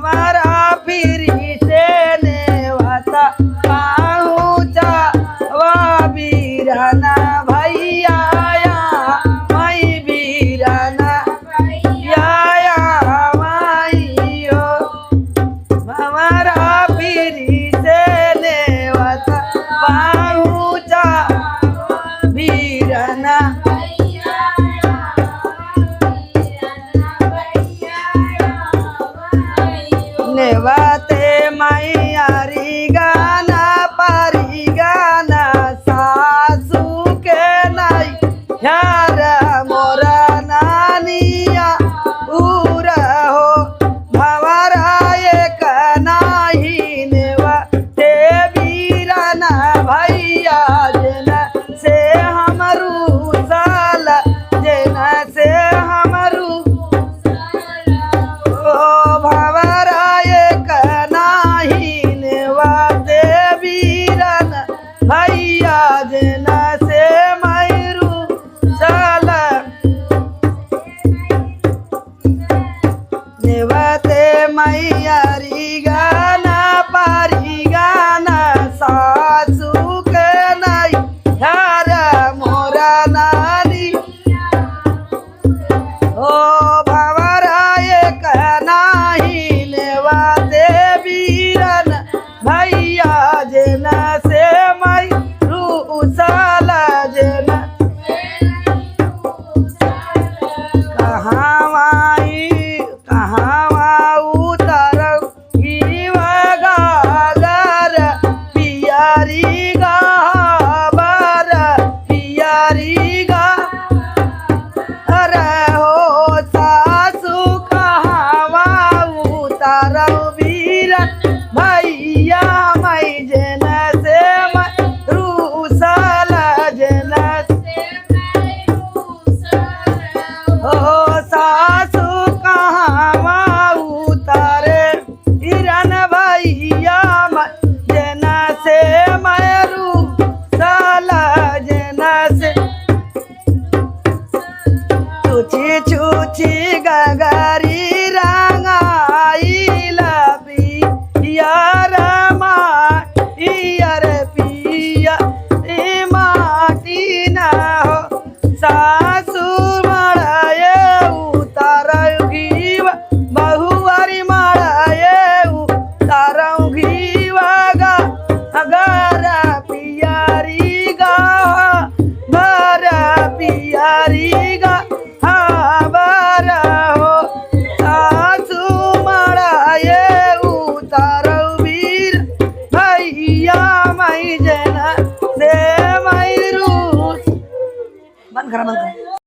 हमारा फिरी से नेवता पहुँचा वा बीराना भैया मई बीराना भैया मई हो हमारा फिरी से नेवता पहुँचा बीराना नेवाते मैयारी गाना पारी गाना सासू के नहीं यार मोरा नानिया उरा हो भवरा एक नाही नेवाते बीराना भैया जना से हमरू साला जना से हमरू ओ भवरा भैया जना से मैरू चल नेवते मैयारी गाना पारी गाना सासू के नहीं यार मोरा नानी ओ भवरा एक नाही नेवते बीरन भैया जना से साला जना कहाँ उतर गागर पियारी गाबर पियारी गा अरे हो सासू कहाँ उतर वीर भैया मई जना से सासू कहाँ उतारे हिरन भैया जना से मरू साला जना से छुची छुची गगरी रंगाई लबी यार यार पिया माटी ना हो सासू मड़ाए उतारूगी बहुआरी मड़ाए उतारूगी गा गरा पियारी गा बरा पियारी गा हाँ बरा हो सासू मड़ाए उतारूबीर भैया मई जना से मैरू बंद करा